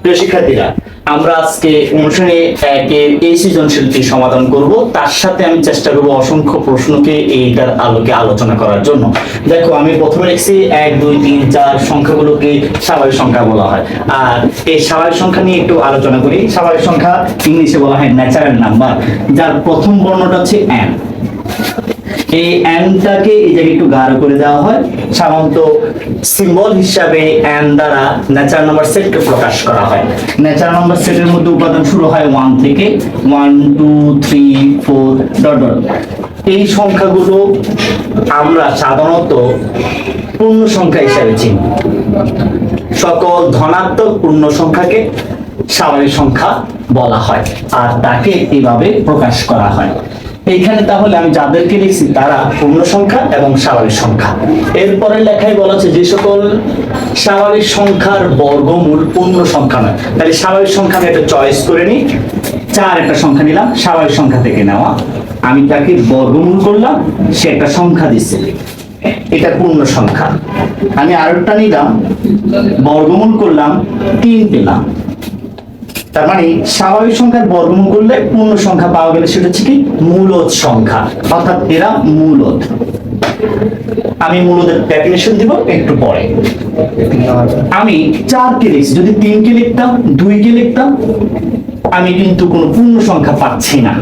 প্রিয় শিক্ষার্থীরা, আমরা আজকে অনুশীলনী একের এই সৃজনশীলটি সমাধান করব। তার সাথে আমি চেষ্টা করব অসংখ্য প্রশ্নকে এইটার আলোকে আলোচনা করার জন্য। দেখো, আমি প্রথমে লিখছি 1 2 3 4 সংখ্যাগুলোকে স্বাভাবিক সংখ্যা বলা হয়। আর এই স্বাভাবিক সংখ্যা নিয়ে একটু আলোচনা করি। স্বাভাবিক সংখ্যা ইংলিশে বলা হয় ন্যাচারাল নাম্বার, যার প্রথম বর্ণটা হচ্ছে n। এই n-টাকে এই জায়গায় একটু গাঢ় করে দেওয়া হয়। সাধারণত সিম্বল হিসাবে n দ্বারা ন্যাচারাল নাম্বার সেটকে প্রকাশ করা হয়। ন্যাচারাল নাম্বার সেটের মধ্যে উপাদান শুরু হয় 1 থেকে, 1 2 3 4 ডট ডট। এই সংখ্যাগুলো আমরা সাধারণত পূর্ণ সংখ্যা হিসাবে চিনি। সকল ধনাত্মক পূর্ণ সংখ্যাকে স্বাভাবিক সংখ্যা বলা হয়, আর তাকে এইভাবে প্রকাশ করা হয়। এইখানে তাহলে আমি যাদেরকে লিখছি তারা পূর্ণ সংখ্যা এবং স্বাভাবিক সংখ্যা। এরপরে লেখায় বলা আছে যে সকল স্বাভাবিক সংখ্যার বর্গমূল পূর্ণ সংখ্যা নয়। তাহলে স্বাভাবিক সংখ্যা আমি একটা চয়েস করে নিই, 4 একটা সংখ্যা নিলাম স্বাভাবিক সংখ্যা থেকে নেওয়া, আমি তাকে বর্গমূল করলাম, সে একটা সংখ্যা দিচ্ছে, এটা পূর্ণ সংখ্যা। আমি আরেকটা নিলাম, বর্গমূল করলাম, 3 পেলাম। তার মানে স্বাভাবিক সংখ্যার বর্গমূল করলে পূর্ণ সংখ্যা পাওয়া গেলে সেটা হচ্ছে কি মূলদ সংখ্যা, অর্থাৎ এরা মূলদ। আমি মূলদের ডেফিনিশন দিব একটু পরে। আমি 4 কে লিখছি, যদি 3 কে লিখতাম, 2 কে লিখতাম, আমি কিন্তু কোনো পূর্ণ সংখ্যা পাচ্ছি না।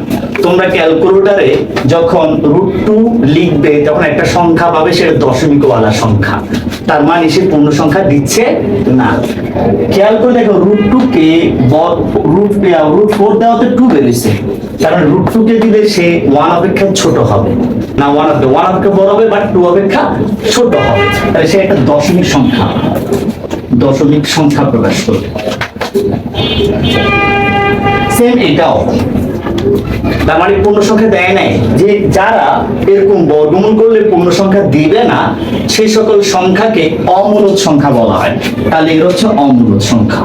তোমরা ক্যালকুলেটরে যখন √2 লিখবে তখন একটা সংখ্যা পাবে, সেটা দশমিক ওয়ালা সংখ্যা, তার মানে সে পূর্ণ সংখ্যা দিচ্ছে না। খেয়াল করে দেখো, √2 কে √4 দেওয়াতে 2 বেরিয়েছে, কারণ √2 কে দিলে সে 1 অপেক্ষা ছোট হবে না, 1 অপেক্ষা বড় হবে, বাট 2 অপেক্ষা ছোট হবে, তাহলে সে একটা দশমিক সংখ্যা প্রকাশ করবে। সেম এটাও, তার মানে পূর্ণ সংখ্যা দেয় নাই, যে যারা এরকম বর্গমূল করলে পূর্ণ সংখ্যা দিবে না সেই সকল সংখ্যাকে অমূলদ সংখ্যা বলা হয়। তাহলে এর হচ্ছে অমূলদ সংখ্যা।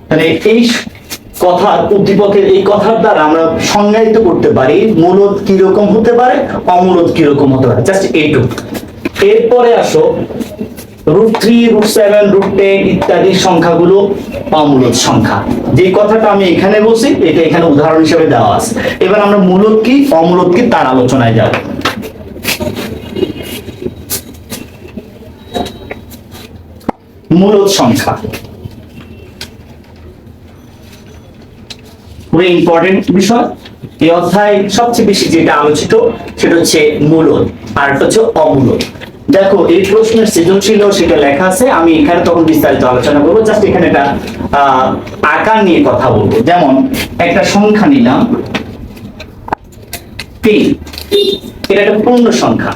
তাহলে এই কথার উদ্দীপকের এই কথার দ্বারা আমরা সংজ্ঞায়িত করতে পারি মূলদ কিরকম হতে পারে, অমূলদ কিরকম হতে পারে, জাস্ট এইটুকু। এরপরে আসো √3 √7 √10 ইত্যাদি সংখ্যাগুলো অমূলদ সংখ্যা। যে কথাটা আমি এখানে বলছি এটা এখানে উদাহরণ হিসেবে দেওয়া আছে। এবার আমরা মূলদ কি অমূলদ কি তার আলোচনায় যাব। মূলদ সংখ্যা খুবই ইম্পর্টেন্ট বিষয়। এই অধ্যায় সবচেয়ে বেশি যেটা আলোচিত সেটা হচ্ছে মূলদ, আর এটা হচ্ছে অমূলদ। দেখো, এই প্রশ্নের সৃজনশীল সেটা লেখা আছে, আমি এখানে তখন বিস্তারিত আলোচনা করবো। জাস্ট এখানে একটা আকার নিয়ে কথা বলবো। যেমন একটা সংখ্যা নিলাম 3, এটা একটা পূর্ণ সংখ্যা।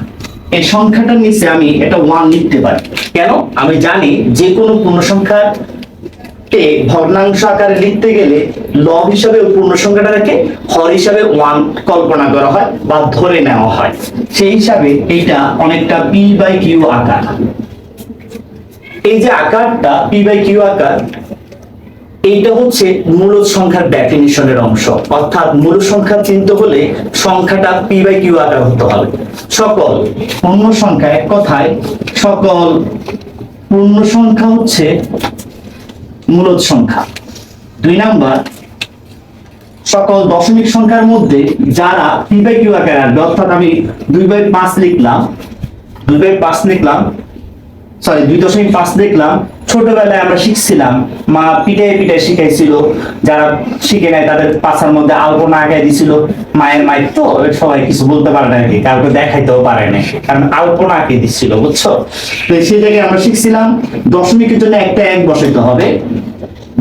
এই সংখ্যাটার নিচে আমি এটা 1 লিখতে পারি। কেন? আমি জানি যে কোনো পূর্ণ সংখ্যার ভগ্নাংশ আকারে লিখতে গেলে লব হিসাবে পূর্ণ সংখ্যাটাকে হর হিসাবে 1 কল্পনা করা হয় বা ধরে নেওয়া হয়। সেই হিসাবে এটা অনেকটা p/q আকার। এই যে আকারটা p/q আকার, এইটা হচ্ছে মূলদ সংখ্যার ডেফিনিশনের অংশ। অর্থাৎ মূলদ সংখ্যা চিনতে হলে সংখ্যাটা p/q আকার হতে হবে। সকল পূর্ণ সংখ্যা, এক কথায় সকল পূর্ণ সংখ্যা হচ্ছে মূলদ সংখ্যা। 2 নাম্বার, সকল দশমিক সংখ্যার মধ্যে যারা p/q আকারে আসবে, অর্থাৎ আমি 2/5 লিখলাম, 2.5 লিখলাম। ছোটবেলায় আমরা শিখছিলাম, মা পিটায় শিখাইছিল, যারা শিখে নাই তাদের পাছার মধ্যে আলপনা আঁকাই দিছিল। মায়ের মায়ের তো সবাই কিছু বলতে পারে না, কাউকে দেখাইতেও পারে না, কারণ আলপনা আঁকিয়ে দিচ্ছিল, বুঝছো? তো সেই জায়গায় আমরা শিখছিলাম দশমিকের জন্য একটা 1 বসাইতে হবে।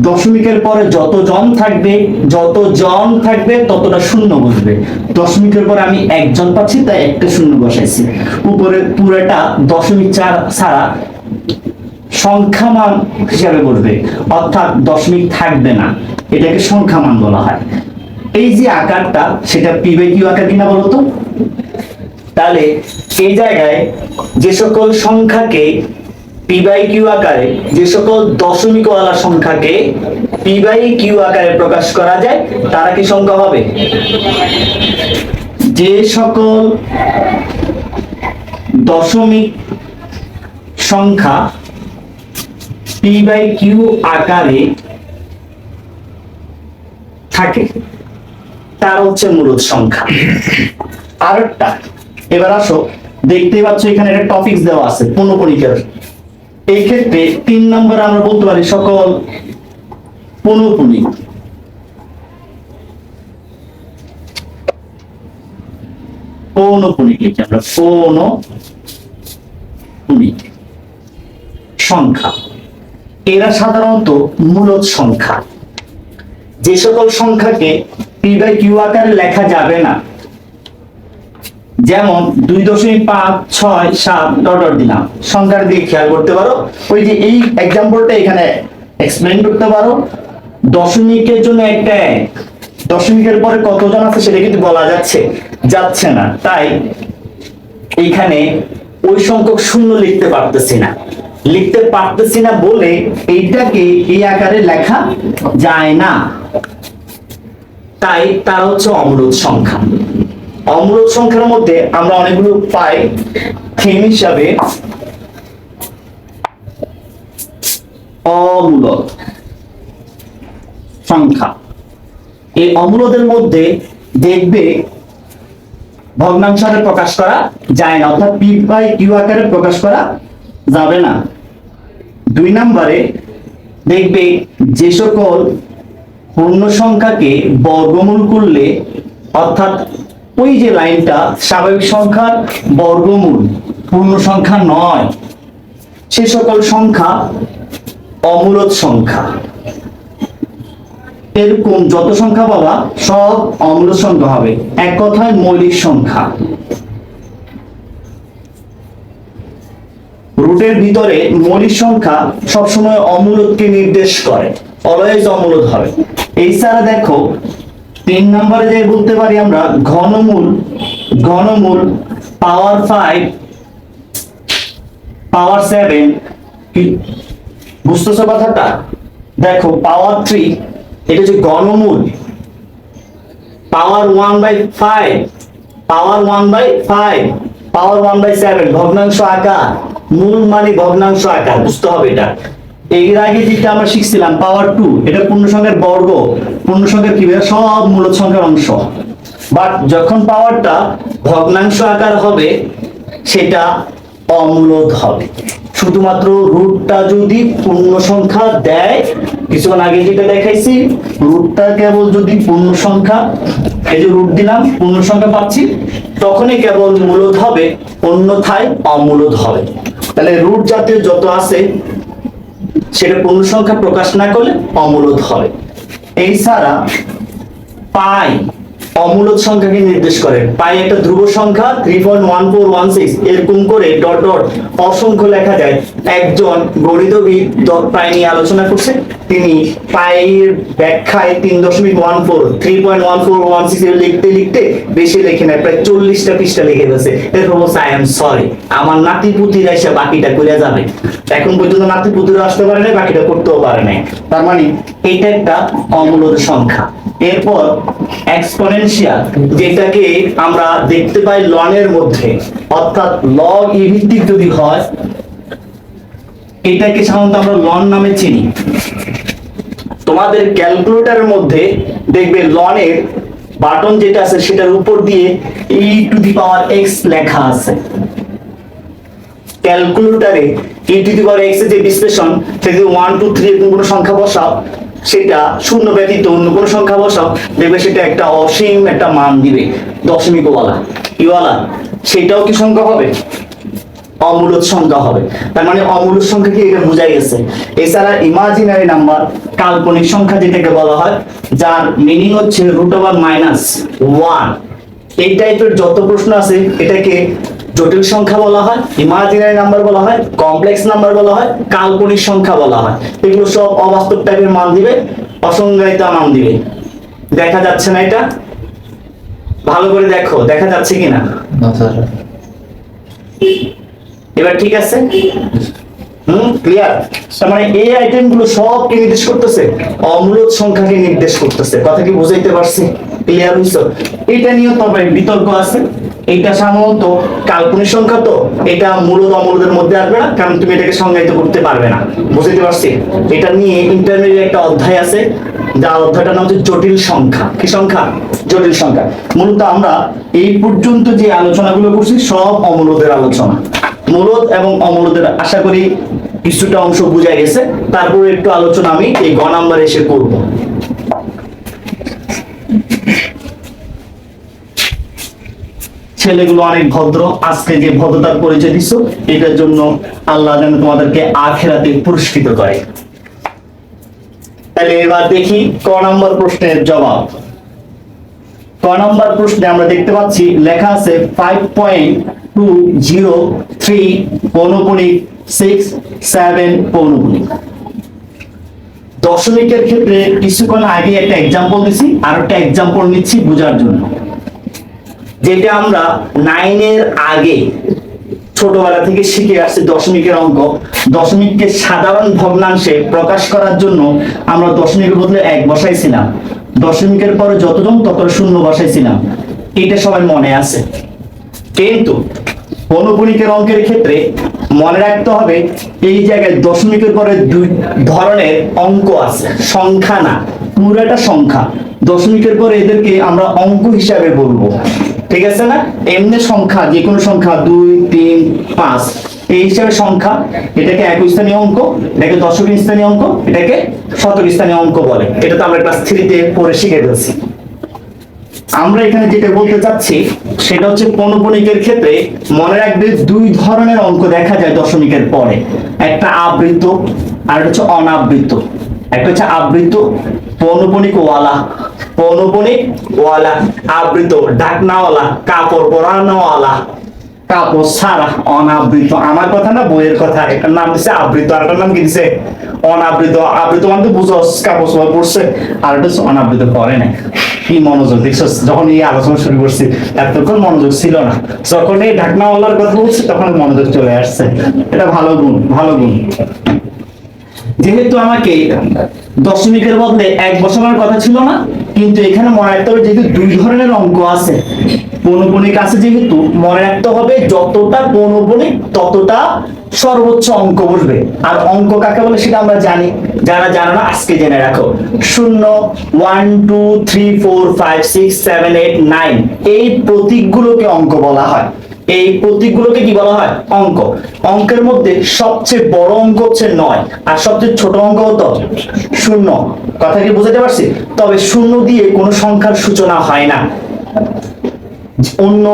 দশমিকের পরে যত জন থাকবে ততটা শূন্য বসবে। দশমিকের পরে আমি 1 জন পাচ্ছি, তাই একটা শূন্য বসাইছি। উপরে পুরোটা দশমিক ছাড়া সংখ্যামান হিসাবে বসবে, অর্থাৎ দশমিক থাকবে না, এটাকে সংখ্যামান বলা হয়। এই যে আকারটা, সেটা p/q আকার কিনা বলতো? তাহলে এই জায়গায় যে সকল সংখ্যাকে p/q আকারে, যে সকল দশমিক ওয়ালা সংখ্যাকে p/q আকারে প্রকাশ করা যায় তারা কি সংখ্যা হবে? যে সকল দশমিক সংখ্যা পি বাই কিউ আকারে থাকে তার হচ্ছে মূলদ সংখ্যা। আরেকটা, এবার আসো, দেখতেই পাচ্ছ এখানে একটা টপিকস দেওয়া আছে পৌনঃপুনিকের। এই ক্ষেত্রে 3 নম্বরে আমরা বলতে পারি সকল পৌনঃপুনিক লিখি আমরা, পৌনঃপুনিক সংখ্যা এরা সাধারণত মূলদ সংখ্যা। যে সকল সংখ্যাকে পি বাই কিউ আকারে লেখা যাবে না, যেমন 2.5, 6, 7 ডট দিলাম, সংখ্যার দিকে খেয়াল করতে পারো। ওই যে এই এক্সাম্পলটা এখানে এক্সপ্লেইন করতে পারো। দশমিকের জন্য একটা এক, দশমিকের পরে কতজন আছে সেটা কিন্তু বলা যাচ্ছে না, তাই এইখানে ওই সংখ্যক শূন্য লিখতে পারতেছি না বলে এইটাকে এই আকারে লেখা যায় না, তাই তার হচ্ছে অমূলদ সংখ্যা। অমূলদ সংখ্যার মধ্যে আমরা অনেকগুলো পাই থিম হিসাবে অমূলদ সংখ্যা। এই অমূলদের মধ্যে দেখবে ভগ্নাংশ আকারে প্রকাশ করা যায় না, অর্থাৎ পি বাই কিউ আকারে প্রকাশ করা যাবে না। 2 নম্বরে দেখবে যে সকল পূর্ণ সংখ্যাকে বর্গমূল করলে, অর্থাৎ ওই যে লাইনটা স্বাভাবিক সংখ্যার বর্গমূল পূর্ণ সংখ্যা নয়, সে সকল সংখ্যা অমূলদ সংখ্যা। এরকম যত সংখ্যা পাবা সব অমূলদ সংখ্যা হবে, এক কথায় মৌলিক সংখ্যা। রুটের ভিতরে মৌলিক সংখ্যা সবসময় অমূলদকে নির্দেশ করে, অলওয়েজ অমূলদ হবে। এই ছাড়া দেখো 3 নম্বরে যে বলতে পারি আমরা ঘনমূল পাওয়ার 5 পাওয়ার 7, বুঝতেছো কথাটা? দেখো পাওয়ার 3 এটা হচ্ছে ঘনমূল, পাওয়ার 1/5 পাওয়ার 1/5 পাওয়ার 1/7 ভগ্নাংশ আকার। মূল মানে ভগ্নাংশ আকার, বুঝতে হবে এটা। এর আগে যেটা আমরা শিখছিলাম পাওয়ার 2, এটা পূর্ণ সংখ্যার বর্গ, পূর্ণ সংখ্যার কি সব মূলদ সংখ্যার অংশ। বাট যখন পাওয়ারটা ভগ্নাংশ আকার হবে সেটা অমূলদ হবে। শুধুমাত্র রুটটা যদি পূর্ণ সংখ্যা দেয়, কিছুক্ষণ আগে যেটা দেখাইছি, রুটটা কেবল যদি পূর্ণ সংখ্যা, এই যে রুট দিলাম পূর্ণ সংখ্যা পাচ্ছি, তখনই কেবল মূলদ হবে, অন্যথায় অমূলদ হবে। তাহলে রুট জাতীয় যত আছে সেটা পূর্ণ সংখ্যা প্রকাশ না করলে অমূলদ হবে। এই ছাড়া পাই অমূলদ সংখ্যাকে নির্দেশ করে। পাই একটা ধ্রুব সংখ্যা 3.1416, এরকম করে ডট ডট অসংখ্য লেখা যায়। একজন গণিতবিদ পাই নিয়ে আলোচনা করছে, তিনি পাইয়ের ব্যাখ্যায় 3.1416 লিখতে বেশি লেখে না, প্রায় 40টা পৃষ্ঠা লিখে গেছে। এরপর বলছে আই এম সরি, আমার নাতিপুতিরা এসে বাকিটা করে যাবে। এখন পর্যন্ত নাতিপুতিরা আসতে পারে নাই, বাকিটা করতেও পারে নাই। তার মানে এটা একটা অমূলদ সংখ্যা। এরপর এক্সপোনেনশিয়াল, যেটাকে আমরা দেখতে পাই লনের মধ্যে, অর্থাৎ লগ ই ভিত্তিক যদি হয়, এটাকে সাধারণত আমরা লন নামে চিনি। তোমাদের ক্যালকুলেটরের মধ্যে দেখবে লনের বাটন যেটা আছে সেটার উপর দিয়ে e⁻x লেখা আছে। ক্যালকুলেটরে e⁻x এর যে বিশ্লেষণ, সেটা 1 2 3 এরকম কোনো সংখ্যা বসাও, সেটা শূন্য ব্যতীত অন্য কোনো সংখ্যা বসাও, দেখবে সেটা একটা অসীম একটা মান দিবে, দশমিক ওয়ালা ইওয়ালা। সেটাও কি সংখ্যা হবে? অমূলদ সংখ্যা হবে। তার মানে অমূলদ সংখ্যা কি এটা বোঝা গেছে। এছাড়া ইমাজিনারি নাম্বার, কাল্পনিক সংখ্যা যেটাকে বলা হয়, যার মিনিং হচ্ছে √1। এই টাইপের যত প্রশ্ন আছে এটাকে জটিল সংখ্যা বলা হয়, ইমাজিনারি নাম্বার বলা হয়, কমপ্লেক্স নাম্বার বলা হয়, কাল্পনিক সংখ্যা বলা হয়। এগুলো সব অবাস্তব টাইপের মান দিবে, অসংজ্ঞায়িত মান দিবে। দেখা যাচ্ছে না? এটা ভালো করে দেখো, দেখা যাচ্ছে কিনা? এবার ঠিক আছে? ক্লিয়ার? তার মানে এই আইটেম গুলো সব কি নির্দেশ করতেছে? অমূলদ সংখ্যাকে নির্দেশ করতেছে। কথা কি বুঝাইতে পারছি? ক্লিয়ার হইছো? এটা নিয়ে তবে বিতর্ক আছে, এটা সাধারণত কাল্পনিক সংখ্যা, তো এটা মূলদ অমূলদের মধ্যে আসবে না, কারণ তুমি এটাকে সংজ্ঞায়িত করতে পারবে না। বুঝতে পারছি? এটা নিয়ে ইন্টারমিডিয়েট একটা অধ্যায় আছে, যার অধ্যায়টার নাম হচ্ছে জটিল সংখ্যা। কি সংখ্যা? জটিল সংখ্যা। মূলত আমরা এই পর্যন্ত যে আলোচনাগুলো করছি সব অমূলদের আলোচনা। মূলদ এবং অমূলদের আশা করি কিছুটা অংশ বোঝা গেছে। তারপরে একটু আলোচনা আমি এই গ নাম্বারে এসে করব। ছেলেগুলো অনেক ভদ্র, আজকে যে ভদ্রতার পরিচয় দিচ্ছ এটার জন্য আল্লাহ যেন তোমাদেরকে আখিরাতে পুরস্কৃত করে। তাহলে এবার দেখি ক নম্বর প্রশ্নের জবাব। ক নম্বর প্রশ্নে আমরা দেখতে পাচ্ছি লেখা আছে 5.203 পৌনপুনিক 6.7 পৌনপুনিক। দশমিকের ক্ষেত্রে কিছুক্ষণ আগে একটা এক্সাম্পল দিছি, আর একটা এক্সাম্পল নিচ্ছি বোঝার জন্য। যেটা আমরা 9 এর আগে ছোটবেলা থেকে শিখে আসছি দশমিকের অঙ্ক। দশমিককে সাধারণ ভগ্নাংশে প্রকাশ করার জন্য আমরা দশমিকের বদলে 1 বসাইছিলাম, দশমিকের পরে যতজন তত শূন্য বসাইছিলাম। এটা সবাই মনে আছে। কিন্তু পৌনপুনিকের অঙ্কের ক্ষেত্রে মনে রাখতে হবে এই জায়গায় দশমিকের পরে দুই ধরনের অঙ্ক আছে, সংখ্যা না, পুরাটা সংখ্যা। দশমিকের পরে এদেরকে আমরা অঙ্ক হিসাবে বলবো, ঠিক আছে না? এমনি সংখ্যা, যে কোনো সংখ্যা 2 3 5 এই হিসাবে সংখ্যা, এটাকে একক স্থানীয় অঙ্ক, এটাকে দশক স্থানীয় অঙ্ক, এটাকে শতক স্থানীয় অঙ্ক বলে। এটা তো আমরা ক্লাস 3 তে পড়ে শিখে ফেলছি। আমরা এখানে যেটা বলতে চাচ্ছি সেটা হচ্ছে পৌনপুনিকের ক্ষেত্রে মনে রাখবে দুই ধরনের অঙ্ক দেখা যায় দশমিকের পরে, একটা আবৃত আর একটা হচ্ছে অনাবৃত। একটা হচ্ছে আবৃত, পৌনপুনিক ওয়ালা, পৌনপুনিক ওয়ালা, আবৃত ঢাকনাওয়ালা, কাপড় পরানোওয়ালা, কাপড় ছাড়া, অনাবৃত। আমার কথা না, বইয়ের কথা। এটার নাম দিচ্ছে আবৃত, আর এটার নাম কি দিচ্ছে? অনাবৃত। আবৃত মানে তো বুঝো কাপড় পরছে, আর এটা হচ্ছে অনাবৃত, পরে না। কি মনোযোগ দেখছো, যখন এই আলোচনা শুরু করছি এতক্ষণ মনোযোগ ছিল না, যখন এই ঢাকনাওয়ালার কথা বলছি তখন মনোযোগ চলে আসছে। এটা ভালো গুণ, ভালো গুণ। যেহেতু আমাকে দশমিকের বদলে 1 বসানোর কথা ছিল না, কিন্তু এখানে মনে রাখতে হবে যেহেতু দুই ধরনের অঙ্ক আছে, পৌনপুনিক আছে যেহেতু মনে রাখতে হবে যতটা পৌনপুনিক ততটা সর্বোচ্চ অঙ্ক বসবে। আর অঙ্ক কাকে বলে সেটা আমরা জানি, যারা জানো না আজকে জেনে রাখো। 0 1 2 3 4 5 6 7 8 9 এই প্রতীকগুলোকে অঙ্ক বলা হয়। এই প্রতীকগুলোকে কি বলা হয়? অঙ্ক। অঙ্কের মধ্যে সবচেয়ে বড় অঙ্ক হচ্ছে 9, আর সবচেয়ে ছোট অঙ্ক হতো 0। কথা কি বুঝাতে পারছি? তবে 0 দিয়ে কোনো সংখ্যার সূচনা হয় না। অন্য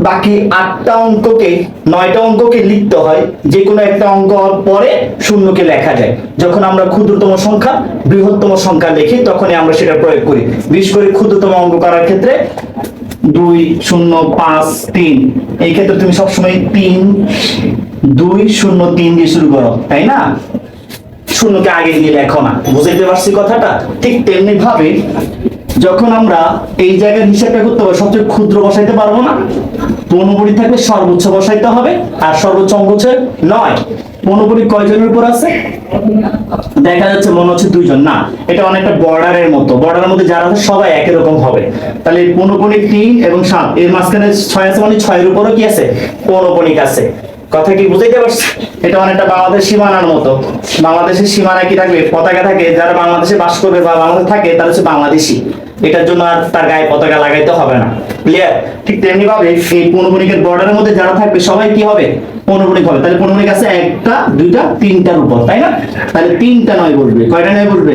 বাকি 8টা অঙ্ককে, 9টা অঙ্ককে লিখতে হয়, যে কোনো একটা অঙ্ক পরে শূন্যকে লেখা যায়। যখন আমরা ক্ষুদ্রতম সংখ্যা বৃহত্তম সংখ্যা লিখি তখনই আমরা সেটা প্রয়োগ করি। বিশেষ করে ক্ষুদ্রতম অঙ্ক করার ক্ষেত্রে 2 0 5 3 এই ক্ষেত্রে তুমি সবসময় 3 2 0 3 দিয়ে শুরু করো, তাই না? শূন্যকে আগে দিয়ে লেখো না। বুঝতে পারছি কথাটা? ঠিক তেমনি ভাবে যখন আমরা এই জায়গায় হিসাবটা করতে হবে, সবচেয়ে ক্ষুদ্র বসাইতে পারবো না, পৌনপুনিক থাকলে সর্বোচ্চ বসাইতে হবে, আর সর্বোচ্চ অঙ্ক হচ্ছে 9। পৌনপুনিক কয়জনের উপর আছে? দেখা যাচ্ছে মনে হচ্ছে 2 জন। না, এটা অনেকটা বর্ডারের মতো। বর্ডারের মধ্যে যারা আছে সবাই একই রকম হবে। তাহলে পৌনপুনিক 3 এবং 7 এর মাঝখানে 6 আছে, মানে 6 এর উপরও কি আছে? পৌনপুনিক আছে। কথা কি বুঝাইতে পারছি? এটা অনেকটা বাংলাদেশ সীমানার মতো। বাংলাদেশের সীমানায় কি থাকবে? পতাকা থাকে। যারা বাংলাদেশে বাস করবে বা বাংলাদেশে থাকে তারা হচ্ছে বাংলাদেশী। এটার জন্য আর তার গায়ে পতাকা লাগাইতে হবে না। ক্লিয়ার? ঠিক তেমনি ভাবে এই পৌনপুনিকের বর্ডারের মধ্যে যারা থাকবে সবাই কি হবে? পৌনপুনিক হবে। তাহলে পৌনপুনিক আছে 1টা 2টা 3টার উপর, তাই না? তাহলে 3টা 9 বসবে। কয়টা 9 বসবে?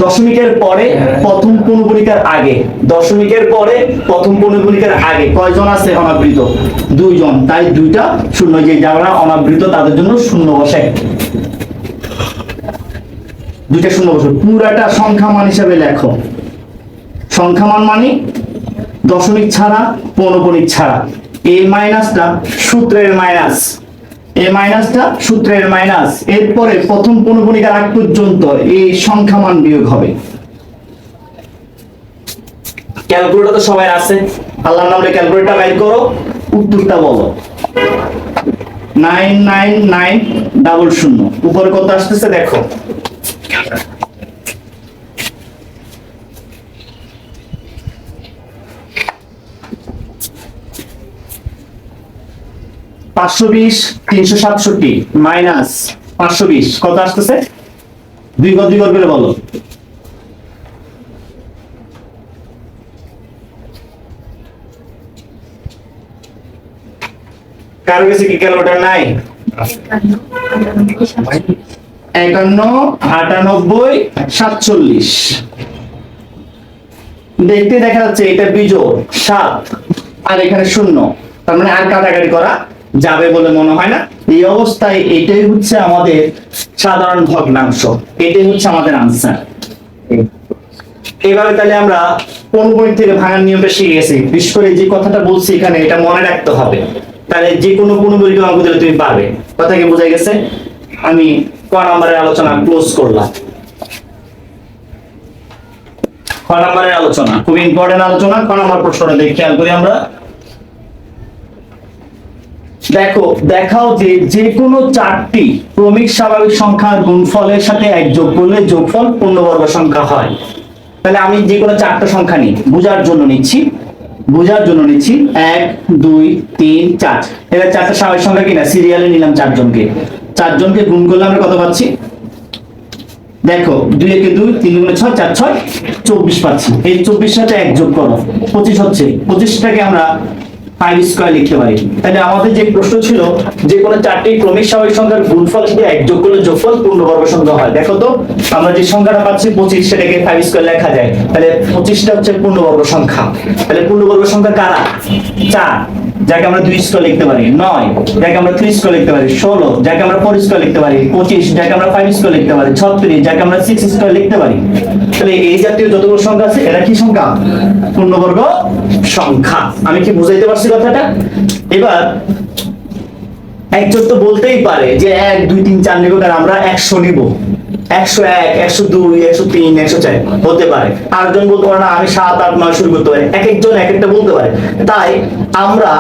দশমিকের পরে প্রথম পৌনপুনিকের আগে, দশমিকের পরে প্রথম পৌনপুনিকের আগে কয়জন আছে অনাবৃত? 2 জন। তাই 2টা শূন্য, যে যারা অনাবৃত তাদের জন্য শূন্য বসে, 2টা শূন্য বসে। পুরাটা সংখ্যা মান হিসাবে লেখো। সংখ্যা মান মানে দশমিক ছাড়া, পৌনপুনিক ছাড়া। এই মাইনাসটা সূত্রের মাইনাস, এই মাইনাসটা সূত্রের মাইনাস। এরপরে প্রথম পৌনপুনিকের আগ পর্যন্ত এই সংখ্যা মান বিয়োগ হবে। ক্যালকুলেটর তো সবাই আছে, আল্লাহর নামে ক্যালকুলেটর বাইর করো, উত্তরটা বলো। 99900। উপরে কত আসতেছে দেখো। 520 367 মাইনাস 520 কত আসতেছে? দুই ঘর করে বলো। কারো কাছে কি ক্যালকুলেটর নাই? 51 98 47 দেখতে দেখা যাচ্ছে এটা বিজোড় 7 আর এখানে 0, তার মানে আর কাটাকাটি করা যাবে বলে মনে হয় না। এই অবস্থায় এটাই হচ্ছে আমাদের সাধারণ ভগ্নাংশ, এটাই হচ্ছে আমাদের আনসার। এইভাবে তাহলে আমরা 15 থেকে ভাঙার নিয়মটা শিখে গেছি। বিশেষ করে যে কথাটা বলছি এখানে এটা মনে রাখতে হবে, তাহলে যে কোনো পরিমাণ অঙ্ক দিলে তুমি পারবে। কথা কি বোঝা গেছে? আমি ক নম্বরের আলোচনা ক্লোজ করলাম। ক নম্বরের আলোচনা খুব ইম্পর্টেন্ট আলোচনা। ক নম্বর প্রশ্নটা দেখে খেয়াল করি আমরা। দেখো, দেখাও যে যে কোনো 4টি ক্রমিক স্বাভাবিক সংখ্যার গুণফলের সাথে 1 যোগ করলে যোগফল পূর্ণবর্গ সংখ্যা হয়। তাহলে আমি যে কোনো 4টা সংখ্যা নিই, বোঝার জন্য নিচ্ছি 1 2 3 4। এটা 4টা স্বাভাবিক সংখ্যা কিনা, সিরিয়ালে নিলাম 4জনকে গুণ করলে আমরা কত পাচ্ছি? দেখো 2 একে 2 3 গুণে 6 4 6 24 পাচ্ছি। এই 24 সাথে 1 যোগ করো 25 হচ্ছে। 25টাকে আমরা 5 স্কয়ার লিখতে পারি। তাহলে আমাদের যে প্রশ্ন ছিল যে কোনো 4টি ক্রমিক স্বাভাবিক সংখ্যার গুণফল সাথে 1 যোগ করলে যোগফল পূর্ণবর্গ সংখ্যা হয়। দেখো তো আমরা যে সংখ্যাটা পাচ্ছি 25, সেটাকে 5 স্কয়ার লেখা যায়। তাহলে 25টা হচ্ছে পূর্ণবর্গ সংখ্যা। তাহলে পূর্ণবর্গ সংখ্যা কারা? 4, যাকে আমরা 2 স্কয়ার লিখতে পারি, 9 যাকে আমরা 3 স্কয়ার লিখতে পারি, 16 যাকে আমরা 4 স্কয়ার লিখতে পারি, 25 যাকে আমরা 5 স্কয়ার লিখতে পারি, 36 যাকে আমরা 6 স্কয়ার লিখতে পারি। তাহলে এই জাতীয় যতগুলো সংখ্যা আছে এরা কি সংখ্যা? পূর্ণবর্গ সংখ্যা। আমি কি বুঝাইতে পারছি কথাটা? এবার একজন তো বলতেই পারে যে 1 2 3 4 নিব, কারণ আমরা 100 নিব, 101 102 103 104 হতে পারে। আরেকজন বলতে পারে না আমি 7 8 9 শুরু করতে পারি। এক একজন এক একটা বলতে পারে। তাই আমরা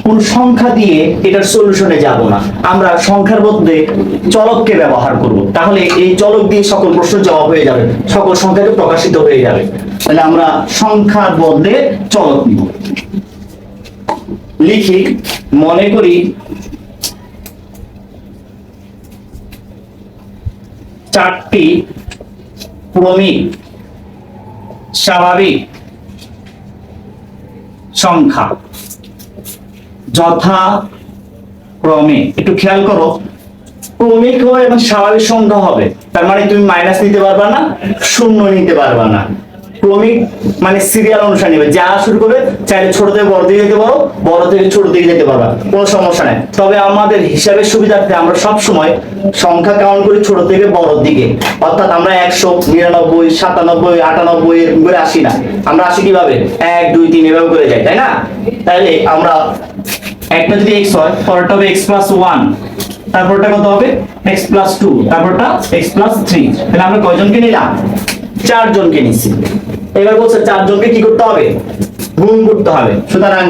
কোন সংখ্যা দিয়ে এটার সলিউশনে যাব না, আমরা সংখ্যার মধ্যে চলককে ব্যবহার করব। তাহলে এই চলক দিয়ে সকল প্রশ্নের জবাব হয়ে যাবে, সকল সংখ্যাকে প্রকাশিত হয়ে যাবে। তাহলে আমরা সংখ্যার বদলে চলক নিব। লিখি, মনে করি 4টি ক্রমিক স্বাভাবিক সংখ্যা যথাক্রমে, একটু খেয়াল করো, ক্রমিক হবে এবং স্বাভাবিক সংখ্যা হবে। তার মানে তুমি মাইনাস নিতে পারবা না, শূন্য নিতে পারবা না। ক্রমিক মানে সিরিয়াল অনুসারে নেবে, যা শুরু করবে চাইলে ছোট থেকে বড় দিকে যেতে পারো, বড় থেকে ছোট দিকে যেতে পারবা, কোনো সমস্যা নেই। তবে আমাদের হিসাবের সুবিধার্থে আমরা সব সময় সংখ্যা কাউন্ট করি ছোট থেকে বড় দিকে। অর্থাৎ আমরা 100 99 97 98 করে আসি না, আমরা আসি কিভাবে 1 2 3 এভাবে করে যাই, তাই না? তাহলে আমরা একটা যদি x হয়, পরেরটা হবে x + 1, তারপরটা কত হবে x + 2, তারপরটা x + 3। তাহলে আমরা কয়জনকে নিলাম? 4 জনকে নিচ্ছি। এবার বলছে 4 জনকে কি করতে হবে? গুণ করতে হবে। সুতরাং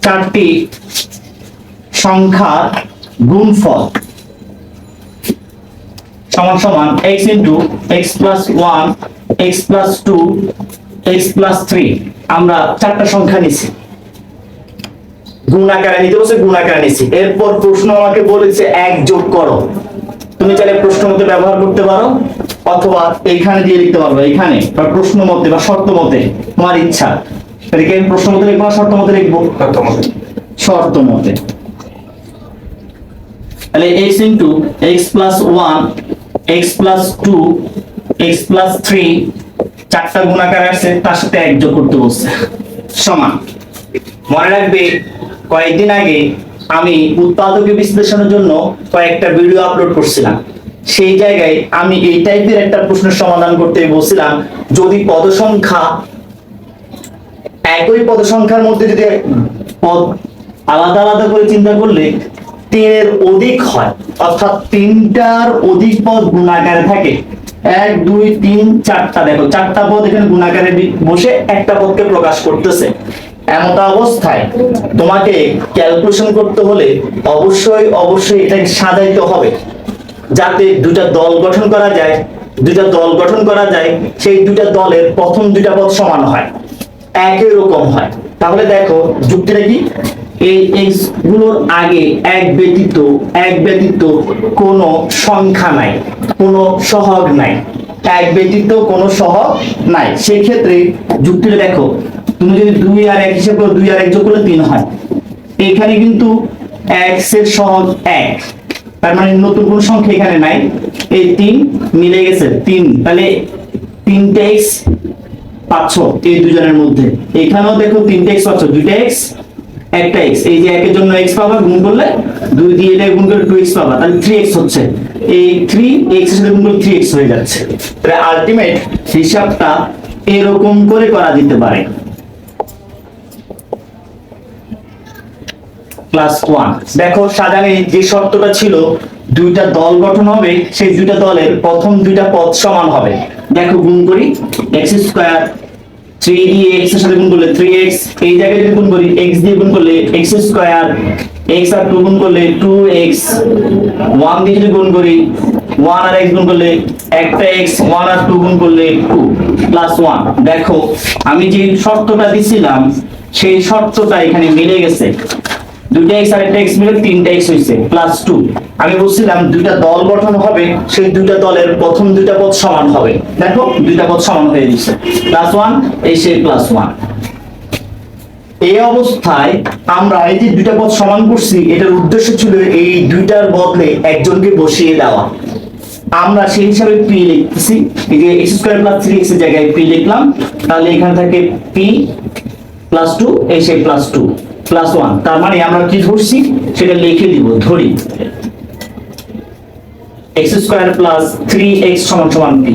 4টি সংখ্যার গুণফল সমান সমান x * x + 1 x + 2 x + 3। আমরা 4টা সংখ্যা নিছি, গুণ আকারে নিতে বলছে, গুণ আকারে নিছি। এরপর প্রশ্ন আমাকে বলেছে 1 যোগ করো। তুমি চাইলে প্রশ্ন মতে ব্যবহার করতে পারো, অথবা এইখানে দিয়ে লিখতে পারবে, এখানে বা প্রশ্ন মতে বা শর্ত মতে, তোমার ইচ্ছা। এটাকে প্রশ্ন মতে লিখবো, শর্ত মতে লিখবো, শর্ত মতে। তাহলে x * x + 1 x + 2 x + 3, 4টা গুণ আকারে আছে, তার সাথে 1 যোগ করতে বলছে, সমান। মনে রাখবে কয়েকদিন আগে আমি উৎপাদকে বিশ্লেষণের জন্য কয়েকটা ভিডিও আপলোড করছিলাম। সেই জায়গায় আমি এই টাইপের একটা প্রশ্নের সমাধান করতে বলছিলাম, যদি পদ সংখ্যা একই পদ সংখ্যার মধ্যে যদি পদ আলাদা আলাদা করে চিন্তা করলে 3 এর অধিক হয়, অর্থাৎ 3টার অধিক পদ গুণাকারে থাকে, 1 2 3 4টা, দেখো 4টা পদ এখানে গুণাকারে বসে একটা পদকে প্রকাশ করতেছে। এমন অবস্থায় তোমাকে ক্যালকুলেশন করতে হলে অবশ্যই এটাকে সাজাইতে হবে, যাতে দুটা দল গঠন করা যায়। সেই দুটা দলের প্রথম দুটা পদ সমান হয়, একই রকম হয়। তাহলে দেখো যুক্তিটা কি, এই এক্স গুলোর আগে এক ব্যতীত কোনো সংখ্যা নাই, কোনো সহগ নাই, এক ব্যতীত কোনো সহগ নাই। সেই ক্ষেত্রে যুক্তিটা দেখো, তুমি যদি 2 আর 1 হিসাব করো, 2 আর 1 যোগ করলে 3 হয়। এখানে কিন্তু x এর সহগ 1, তার মানে নতুন কোন সংখ্যা এখানে নাই। এই 3 মিলে গেছে 3, তাহলে 3টা x পাচ্ছ এই দুজনের মধ্যে। এখানেও দেখো 3টা x পাচ্ছ, 2টা x একটা x, এই যে 1 এর জন্য x পাবা, গুণ করলে 2 দিয়ে এটা গুণ করলে 2x পাবা, তাহলে 3x হচ্ছে। এই 3x এর সাথে গুণ করলে 3x হয়ে যাচ্ছে। তাহলে আলটিমেট হিসাবটা এরকম করে করা যেতে পারে। ক্লাস 1 দেখো সাজানে যে শর্তটা ছিল, দুইটা দল গঠন হবে, সেই দুইটা দলের প্রথম দুইটা পদ সমান হবে। দেখো গুণ করি, x স্কয়ার 3 দিয়ে x এর সাথে গুণ করলে 3x, এই জায়গায় যদি গুণ করি x দিয়ে গুণ করলে x স্কয়ার, x আর 2 গুণ করলে 2x, 1 দিয়ে যদি গুণ করি 1 আর x গুণ করলে একটা x, 1 আর 2 গুণ করলে 2 প্লাস 1। দেখো আমি যে শর্তটা দিছিলাম সেই শর্তটা এখানে মিলে গেছে, দুইটা x আর একটা x মিলে 3টা x হইছে প্লাস 2। আমি বলছিলাম দুইটা দল গঠন হবে, সেই দুইটা দলের প্রথম দুইটা পদ সমান হবে। দেখো দুইটা পদ সমান হয়ে গেছে, প্লাস 1 এই সেই প্লাস 1। এই অবস্থায় আমরা এই যে দুইটা পদ সমান করছি, এটার উদ্দেশ্য ছিল এই দুইটার বদলে একজনকে বসিয়ে দেওয়া। আমরা সেই হিসাবে p লিখতেছি, এই যে x স্কয়ার প্লাস 3x এর জায়গায় p লিখলাম, তাহলে এখানে থাকে p প্লাস 2 এই সেই প্লাস 2 প্লাস 1। তার মানে আমরা কি ধরছি সেটা লিখে দিব, ধরি x স্কয়ার প্লাস 3x সমান সমান p।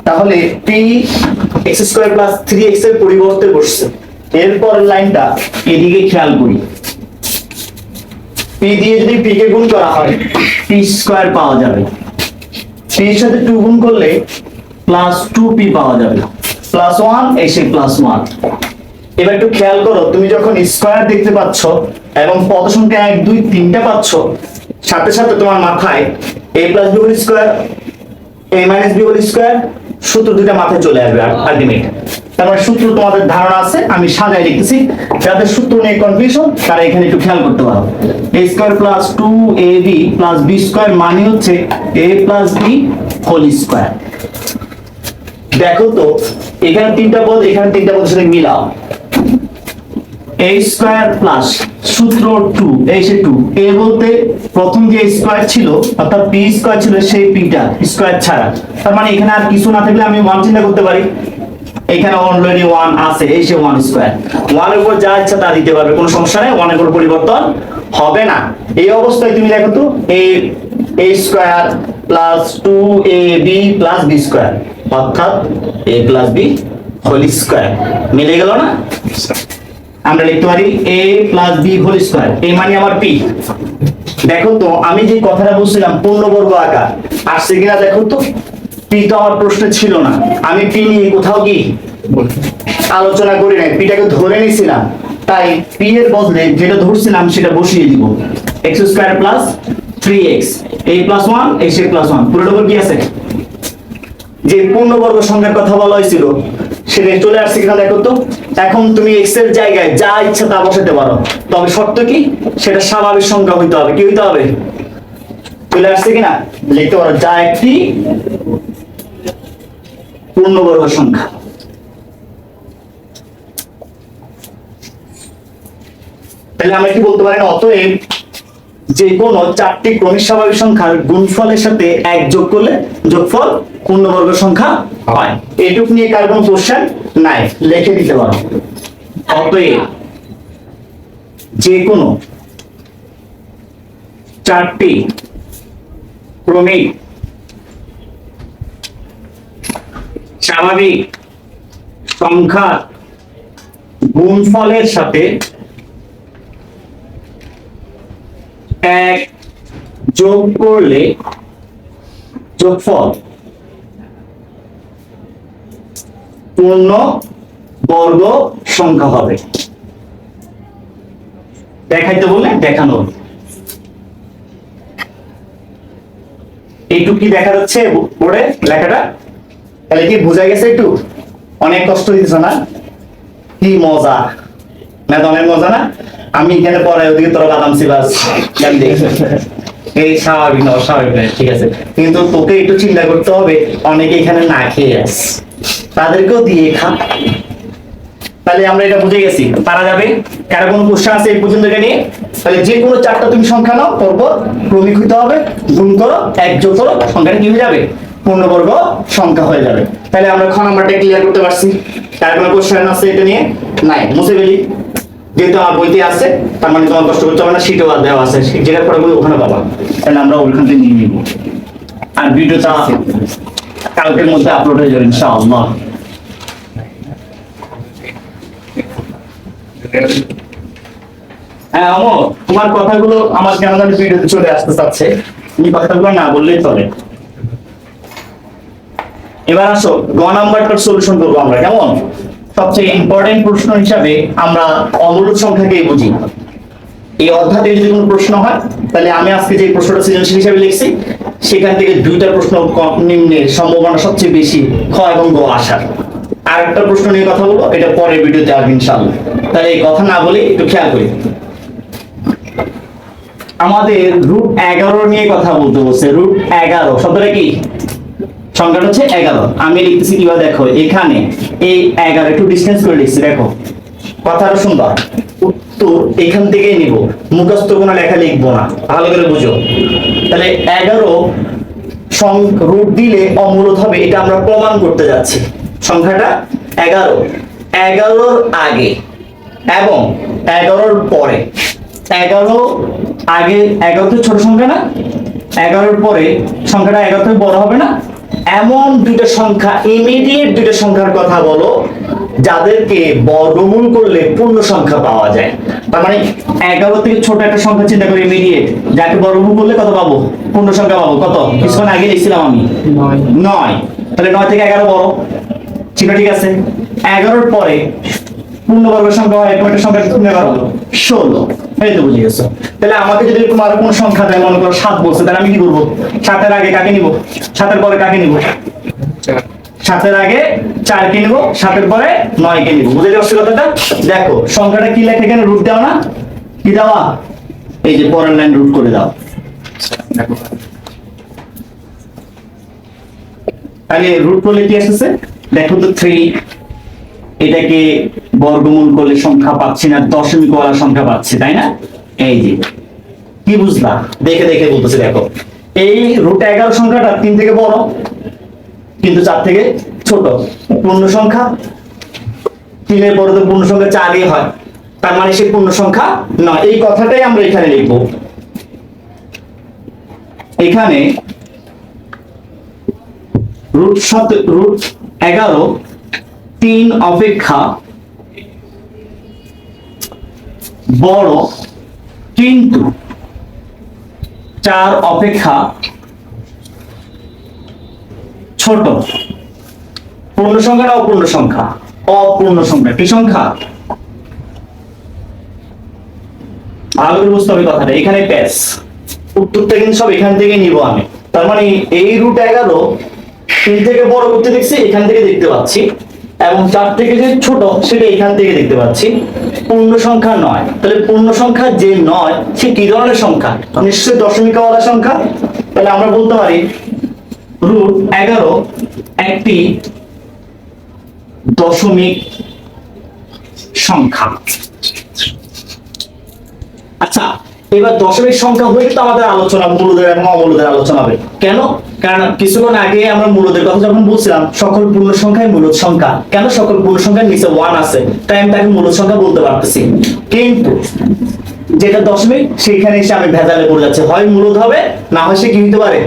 তাহলে p x square plus 3x এর পরিবর্তে বসছে। এরপর লাইনটা এদিকে খেয়াল করি, p দিয়ে যদি p কে গুণ করা হয় p স্কয়ার পাওয়া যাবে, p এর সাথে 2 গুণ করলে প্লাস 2p পাওয়া যাবে, প্লাস 1 এসে প্লাস 1। এবার একটু খেয়াল করো, তুমি যখন স্কয়ার দেখতে পাচ্ছ এবং পদ সংখ্যা 1 2 3টা পাচ্ছ, সাথে সাথে তোমার মাথায় a plus b whole square, a minus b whole square সূত্র দুটো মাথায় চলে আসবে আলটিমেট। তারপর সূত্র তোমাদের ধারণা আছে, আমি সাজাই লিখতেছি, যাদের সূত্র নিয়ে কনফিউশন তারা এখানে একটু খেয়াল করতে পারো। a square plus 2ab plus b square মানে হচ্ছে a plus b whole square. দেখো তো এখানে 3টা পদ, এখানে 3টা পদের সাথে মিলাও। a স্কয়ার প্লাস সূত্র 2 এই সে 2, a বলতে প্রথম যে স্কয়ার ছিল অর্থাৎ p স্কয়ার ছিল সেই pটা স্কয়ার ছাড়া, তার মানে এখানে আর কিছু না থাকলে আমি 1 চিন্তা করতে পারি, এখানে অলরেডি 1 আছে এই সে 1 স্কয়ার। 1 এর উপর যা ইচ্ছা তা দিতে পারবে, কোনো সমস্যা নেই, 1 এর উপর পরিবর্তন হবে না। এই অবস্থায় তুমি দেখো তো a square plus 2ab plus b square অর্থাৎ a plus b whole square মিলে গেল না? আমরা লিখতে পারি a plus b whole square, a মানে আমার p। দেখো তো আমি যে কথাটা বলছিলাম পূর্ণবর্গ আকার আসছে কিনা দেখো তো, p তো আমার প্রশ্নে ছিল না, আমি p নিয়ে কোথাও কি আলোচনা করি নাই, পিটাকে ধরে নিয়েছিলাম, তাই p এর বদলে যেটা ধরছিলাম সেটা বসিয়ে দিব, x square plus 3x a plus 1 x plus 1 পুরোটা কি আছে, যে পূর্ণবর্গ সংখ্যার কথা বলা হয়েছিল সেটা চলে আসছে কিনা দেখো তো। এখন তুমি x এর জায়গায় যা ইচ্ছা তা বসাতে পারো, তবে শর্ত কি, সেটা স্বাভাবিক সংখ্যা হইতে হবে। কি হইতে হবে? চলে আসছে কিনা লিখতে পারো, যা একটি পূর্ণবর্গ সংখ্যা। তাহলে আমরা কি বলতে পারি, অতএব যে কোনো 4টি ক্রমিক স্বাভাবিক সংখ্যার গুণফলের সাথে 1 যোগ করলে যোগফল পূর্ণবর্গ সংখ্যা হয়। এটুক নিয়ে কার কোনো কোশ্চেন নাই, লিখে দিতে পারো। অতএব যে কোনো 4টি ক্রমিক স্বাভাবিক সংখ্যার গুণফলের সাথে 1 যোগ করলে যোগফল পূর্ণ বর্গ সংখ্যা হবে। দেখাইতে বলে দেখানো, এইটুকু কি দেখা যাচ্ছে বোর্ডে লেখাটা? তাহলে কি বোঝা গেছে? একটু অনেক কষ্ট দিতেছ না? কি মজা, ম্যাথ অনেক মজা না? আমি এখানে পরে ওদিকে তোরা বাদাম সিবাস এই স্বাভাবিক না, অস্বাভাবিক না, ঠিক আছে, কিন্তু তোকে একটু চিন্তা করতে হবে, অনেকে এখানে না খেয়ে আসে, তাদেরকেও দিয়ে খা। তাহলে আমরা এটা বুঝে গেছি, পারা যাবে। কারো কোনো কোশ্চেন আছে এই পর্যন্ত এটা নিয়ে? তাহলে যে কোনো চারটা তুমি সংখ্যা নাও, পরপর ক্রমিক হইতে হবে, গুণ করো, এক যোগ করো, সংখ্যাটা কি হয়ে যাবে? পূর্ণবর্গ সংখ্যা হয়ে যাবে। তাহলে আমরা খ নাম্বারটা ক্লিয়ার করতে পারছি। কার কোনো কোশ্চেন আছে এটা নিয়ে? নাই, মুছে ফেলি। যেহেতু আমার বইতে আছে, তার মানে তোমার কষ্ট করতে হবে না, শীটও দেওয়া আছে, যেটা পরে বই ওখানে পাবা। তাহলে আমরা ওইখান থেকে নিয়ে নিব, আর ভিডিওটা কালকের মধ্যে আপলোড হয়ে যাবে ইনশাআল্লাহ। হ্যাঁ অমর, তোমার কথাগুলো আমার কেন জানি ভিডিওতে চলে আসতে চাচ্ছে, তুমি কথাগুলো না বললেই চলে। এবার আসো গ নাম্বারটার সলিউশন করবো আমরা, কেমন? সবচেয়ে ইম্পর্টেন্ট প্রশ্ন হিসাবে আমরা অমূলদ সংখ্যাকেই বুঝি। এই অধ্যায় থেকে যদি কোনো প্রশ্ন হয়, তাহলে আমি আজকে যে প্রশ্নটা সৃজনশীল হিসাবে লিখছি, সেখান থেকে দুইটা প্রশ্ন নিম্নের সম্ভাবনা সবচেয়ে বেশি খ এবং গ আসার। আর একটা প্রশ্ন নিয়ে কথা বলবো, এটা পরের ভিডিওতে আসবে ইনশাআল্লাহ। তাহলে এই কথা না বলে একটু খেয়াল করি। আমাদের √11 নিয়ে কথা বলতে বলছে। √11 শব্দটা কি? সংখ্যাটা হচ্ছে 11। আমি লিখতেছি কিভাবে দেখো, এখানে এই 11 একটু ডিসটেন্স করে লিখছি, দেখো কথাটা সুন্দর। উত্তর এখান থেকে নিব, মুখস্থ কোনো লেখা লিখবো না, ভালো করে বুঝো। তাহলে 11 রুট দিলে অমূলদ হবে, এটা আমরা প্রমাণ করতে যাচ্ছি। সংখ্যাটা 11, 11-র আগে এবং 11-র পরে। 11 আগে, 11 তো ছোট সংখ্যা না, 11-র পরে সংখ্যাটা 11 থেকে বড় হবে না, এমন দুইটা সংখ্যা, ইমিডিয়েট দুইটা সংখ্যার কথা বলো যাদেরকে বর্গমূল করলে পূর্ণ সংখ্যা পাওয়া যায়। তার মানে 11 থেকে ছোট একটা সংখ্যা চিন্তা করি ইমিডিয়েট, যাকে বর্গমূল করলে কত পাবো? পূর্ণ সংখ্যা পাবো। কত? কিছুক্ষণ আগে লিখছিলাম আমি 9। তাহলে 9 থেকে 11 বড় চিহ্ন, ঠিক আছে। 11-র পরে পূর্ণবর্গ সংখ্যা হয় একটা সংখ্যা 16। এই তো বুঝে গেছো। তাহলে আমাকে যদি এরকম আরো কোন সংখ্যা দেয়, মনে করো 7 বলছে, তাহলে আমি কি করবো? 7-এর আগে কাকে নিব? 7-এর পরে কাকে নিব? 7-এর আগে 4 কে নিব, 7-এর পরে 9 কে নিব। বুঝে যাচ্ছে কথাটা? দেখো সংখ্যাটা কি লেখা, এখানে রুট দাও না, কি দেওয়া? এই যে পরের লাইন রুট করে দাও। তাহলে রুট করলে কি আসছে? দেখো তো 3, এটাকে বর্গমূল করলে সংখ্যা পাচ্ছি না, দশমিক ওয়ালা সংখ্যা পাচ্ছি, তাই না? এই যে কি বুঝলা? দেখে দেখে বলতেছি, দেখো এই √11 সংখ্যাটা 3 থেকে বড় কিন্তু 4 থেকে ছোট। পূর্ণ সংখ্যা 3-এর পরে তো পূর্ণ সংখ্যা 4-ই হয়, তার মানে সে পূর্ণ সংখ্যা নয়। এই কথাটাই আমরা এখানে লিখব। এখানে √11 3 অপেক্ষা বড় কিন্তু 4 অপেক্ষা ছোট। পূর্ণ সংখ্যা না অপূর্ণ সংখ্যা? অপূর্ণ সংখ্যা। কি সংখ্যা? ভালো করে বুঝতে হবে কথাটা। এখানে প্যাস, উত্তরটা কিন্তু সব এখান থেকে নিব আমি। তার মানে এই √11 3 থেকে বড় করতে দেখছি, এখান থেকে দেখতে পাচ্ছি, এবং 4 থেকে যে ছোট সেটা এখান থেকে দেখতে পাচ্ছি। পূর্ণ সংখ্যা নয়। তাহলে পূর্ণ সংখ্যা যে নয়, সে কি ধরনের সংখ্যা? নিশ্চয়ই দশমিক ওয়ালা সংখ্যা। তাহলে আমরা বলতে পারি √11 একটি দশমিক সংখ্যা। আচ্ছা, এবার দশমিক সংখ্যা হয়ে তো আমাদের আলোচনা মূলদের এবং অমূলদের আলোচনা হবে। কেন? কারণ কিছুক্ষণ আগে আমরা মূলদের কথা যখন বলছিলাম, সকল পূর্ণ সংখ্যাই মূলদ সংখ্যা। কেন? সকল পূর্ণ সংখ্যার নিচে 1 আছে, তাই আমি তাকে মূলদ সংখ্যা বলতে পারতেছি। কিন্তু যেটা দশমিক, সেখানে এসে আমি ভেজালে পড়ে যাচ্ছে, হয় মূলদ হবে, না হয় সে কি হতে পারে,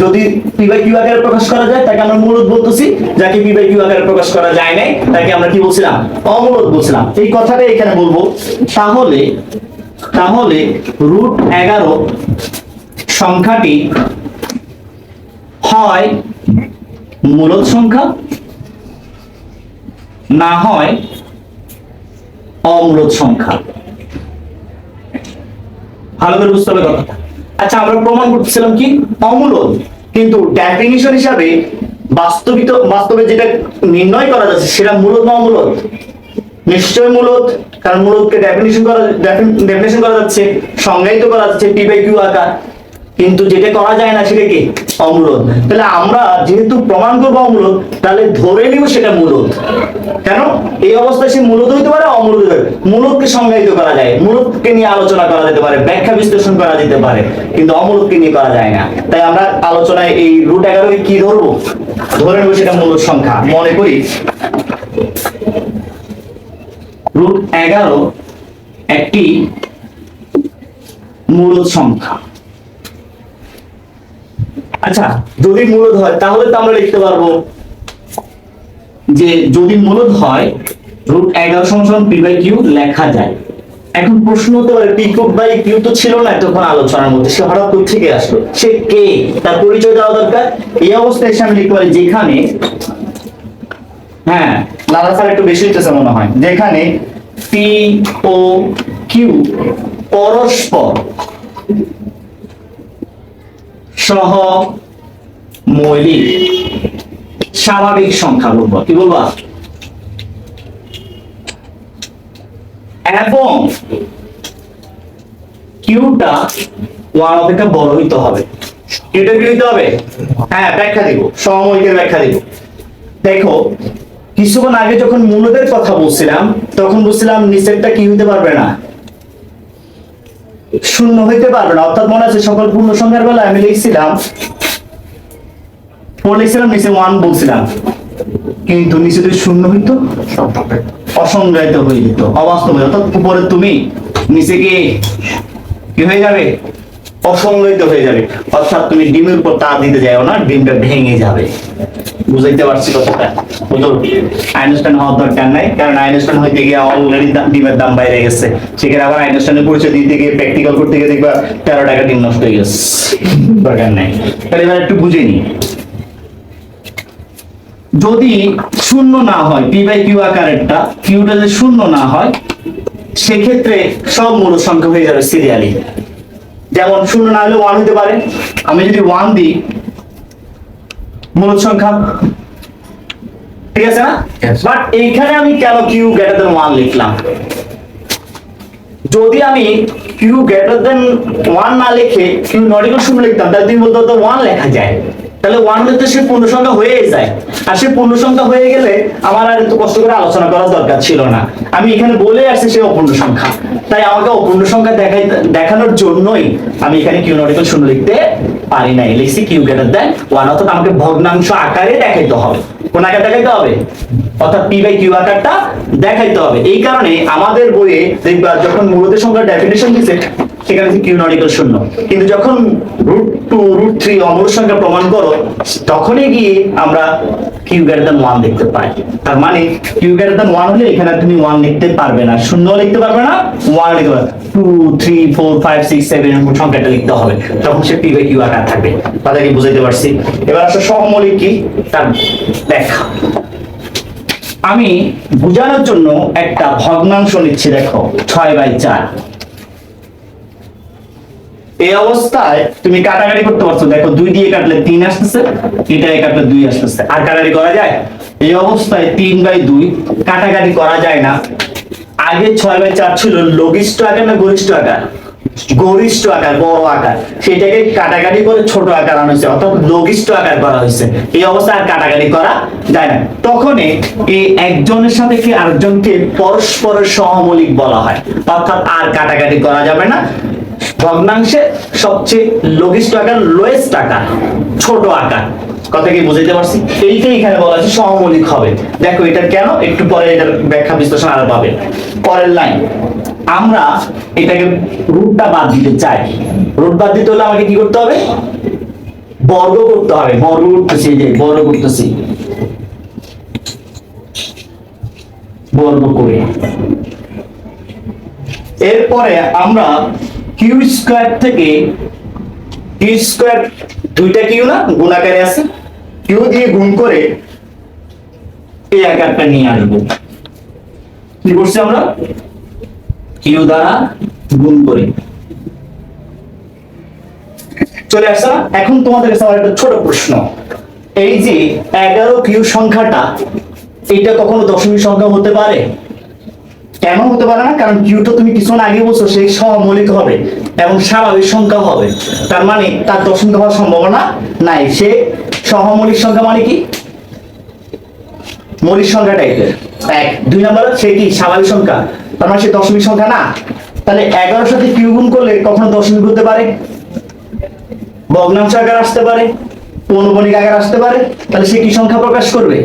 যদি p/q আকারে প্রকাশ করা যায় তাকে আমরা মূলদ বলতেছি, যাকে p/q আকারে প্রকাশ করা যায় নাই তাকে আমরা কি বলছিলাম? অমূলদ বলছিলাম। এই কথাটাই এখানে বলবো। তাহলে √11 সংখ্যাটি হয় মূলদ সংখ্যা, না হয় অমূলদ সংখ্যা। ভালো করে বুঝতে হবে কথাটা। আচ্ছা, আমরা প্রমাণ করতেছিলাম কি? অমূলদ। কিন্তু ডেফিনিশন হিসাবে বাস্তবে যেটা নির্ণয় করা যাচ্ছে সেটা মূলদ না অমূলদ? নিশ্চয় মূলদ, কারণ মূলদকে ডেফিনিশন করা যাচ্ছে, সংজ্ঞায়িত করা যাচ্ছে পি বাই কিউ আকার। কিন্তু যেটা করা যায় না সেটা কি? অমূলদ। তাহলে আমরা যেহেতু প্রমাণ করবো অমূলদ, তাহলে ধরে নিব সেটা মূলদ। কেন? এই অবস্থায় সে মূলদ হইতে পারে, অমূলদ হইতে পারে। মূলদকে সংজ্ঞায়িত করা যায়, মূলদকে নিয়ে আলোচনা করা যেতে পারে, ব্যাখ্যা বিশ্লেষণ করা যেতে পারে, কিন্তু অমূলদকে নিয়ে করা যায় না। তাই আমরা আলোচনায় এই √11 কে কি ধরবো? ধরে নেব সেটা মূলদ সংখ্যা। মনে করি √11 একটি মূলদ সংখ্যা। আচ্ছা, যদি মূলদ হয় তাহলে তো আমরা লিখতে পারবো যে যদি মূলদ হয় √11 পি বাই কিউ লেখা যায়। এখন প্রশ্ন হতে পারে পি বাই কিউ তো ছিল না তখন আলোচনার মধ্যে, সে হঠাৎ কোথা থেকে আসলো, সে কে, তার পরিচয় দেওয়া দরকার। এই অবস্থায় এসে আমি লিখতে পারি যেখানে, হ্যাঁ লালা স্যার একটু বেশি হইতেছে মনে হয়, যেখানে পি ও কিউ পরস্পর সহ মৌলিক স্বাভাবিক সংখ্যা বলবো, কি বলবো, এবং কিউটা 1 অপেক্ষা বড় হইতে হবে। কিউটা কি হইতে হবে? হ্যাঁ, ব্যাখ্যা দিব, সমমৌলিকের ব্যাখ্যা দিব। দেখো কিছুক্ষণ আগে যখন মূলদের কথা বলছিলাম তখন বলছিলাম নিচেরটা কি হইতে পারবে না, শূন্য হইতে পারবে না। অর্থাৎ মনে আছে সকল পূর্ণ সংখ্যার বেলায় আমি লিখছিলাম নিচে 1 বলছিলাম, কিন্তু নিচে যদি শূন্য হইতো অসংজ্ঞায়িত হয়ে যেত, অবাস্তব। অর্থাৎ উপরে তুমি, নিচে কি হয়ে যাবে? অসংজ্ঞায়িত হয়ে যাবে। অর্থাৎ তুমি ডিমের উপর তার দিতে যাও না, ডিমটা ভেঙে যাবে। বুঝাইতে পারছি কথাটা? আইনস্টাইন হওয়ার দরকার নাই, কারণ আইনস্টাইন হইতে গিয়ে অলরেডি ডিমের দাম বাইরে গেছে। সেখানে আবার আইনস্টাইনের পরিচয় দিতে গিয়ে প্র্যাকটিক্যাল করতে গিয়ে দেখবা 13 টাকা ডিম নষ্ট হয়ে গেছে। দরকার নাই। তাহলে এবার একটু বুঝে নি, যদি শূন্য না হয় পি বাই কিউ আকারেরটা, কিউটা যদি শূন্য না হয় সেক্ষেত্রে সব মূল সংখ্যা হয়ে যাবে সিরিয়ালি। যেমন শূন্য না হলে 1 হতে পারে, আমি যদি 1 দিই মূল সংখ্যা, ঠিক আছে না? বাট এইখানে আমি কেন কিউ গ্রেটার দেন 1 লিখলাম? যদি আমি কিউ গ্রেটার দেন 1 না লিখে কিউ নট ইকুয়াল 0 লিখতাম, তাহলে তুমি বলতে হতো 1 লেখা যায়। তাহলে 1 হলে তো সে পূর্ণ সংখ্যা হয়ে যায়, আর সে পূর্ণ সংখ্যা হয়ে গেলে আমার আর এত কষ্ট করে আলোচনা করার দরকার ছিল না। আমি এখানে বলে আসছি সে অপূর্ণ সংখ্যা, তাই আমাকে অপূর্ণ সংখ্যা দেখানোর জন্যই আমি এখানে কিউ নট ইকুয়াল 0 লিখতে পারি নাই, লিখছি কিউ গ্রেটার দেন 1। অর্থাৎ আমাকে ভগ্নাংশ আকারে দেখাইতে হবে। কোন আকারে দেখাইতে হবে? অর্থাৎ পি বাই কিউ আকারটা দেখাইতে হবে। এই কারণে আমাদের বইয়ে দেখবা যখন মূলদের সংখ্যার ডেফিনিশন দিয়েছে সেখানে কিউ নট ইকুয়াল 0, কিন্তু যখন √2 √3 অমূল সংখ্যা প্রমাণ করো তখনই গিয়ে আমরা কিউ গ্রেটার দেন 1 দেখতে পাই। তার মানে কিউ গ্রেটার দেন 1 হলে এখানে তুমি 1 লিখতে পারবে না, 0 লিখতে পারবে না, 1 লিখতে পারবে, 2 3 4 5 6 7 এরকম সংখ্যাটা লিখতে হবে, তখন সে পি বাই কিউ আকার থাকবে। তাদেরকে বুঝাইতে পারছি। এবার আসলে সহমৌলিক কি তার ব্যাখ্যা আমি বোঝানোর জন্য একটা ভগ্নাংশ নিচ্ছি। দেখো 6/4। এই অবস্থায় তুমি কাটাকাটি করতে পারছো। দেখো 2 দিয়ে কাটলে 3 আসতেছে, এটাই কাটলে 2 আসতেছে। আর কাটাকাটি করা যায়? এই অবস্থায় 3/2 কাটাকাটি করা যায় না। আগে 6/4 ছিল লঘিষ্ঠ আকার না গরিষ্ঠ আকার? গরিষ্ঠ আকার, বড় আকার। সেটাকে কাটাকাটি করে ছোট আকার আনা হয়েছে, অর্থাৎ লঘিষ্ঠ আকার করা হয়েছে। এই অবস্থায় আর কাটাকাটি করা যায় না। তখন এই একজনের সাথে কি আরেকজনকে পরস্পরের সহমৌলিক বলা হয়, অর্থাৎ আর কাটাকাটি করা যাবে না। ভগ্নাংশে সবচেয়ে লঘিষ্ঠ আকার, লোয়েস্ট আকার, ছোট আকার। কথা কি বুঝাইতে পারছি? এইটাই এখানে বলা আছে সহমৌলিক হবে। দেখো এটা কেন, একটু পরে এটার ব্যাখ্যা বিশ্লেষণ আরো পাবে। পরের লাইন, আমরা এটাকে রুটটা বাদ দিতে চাই। রুট বাদ দিতে হলে আমাকে কি করতে হবে? বর্গ করতে হবে। বর্গ করতেছি, যে বর্গ করতেছি, বর্গ করে এরপরে আমরা কিউ স্কয়ার থেকে কিউ স্কয়ার, দুইটা কিউ না গুণাকারে আছে, কিউ দিয়ে গুণ করে এই আকারটা নিয়ে আসবো। কি করছি আমরা? কিউ দ্বারা গুণ করে চলে আসছে না? এখন তোমাদের কাছে আমার একটা ছোট প্রশ্ন, এই যে 11 কিউ সংখ্যাটা, এটা কখনো দশমিক সংখ্যা হতে পারে? কেন হতে পারে না? কারণ কিউটা তুমি কিছুক্ষণ আগে বলছো সেই সহমৌলিক হবে এবং স্বাভাবিক সংখ্যা হবে, তার মানে তার দশমিক হওয়ার সম্ভাবনা নাই। সে সহমৌলিক সংখ্যা মানে কি? মৌলিক সংখ্যা টাইপের। এক। দুই নম্বর সে কি স্বাভাবিক সংখ্যা, তার মানে সে দশমিক সংখ্যা না। তাহলে 11 সাথে কিউ গুণ করলে কখনো দশমিক হতে পারে, ভগ্নাংশ আকার আসতে পারে, পৌনঃপুনিক আকার আসতে পারে। তাহলে সে কি সংখ্যা প্রকাশ করবে?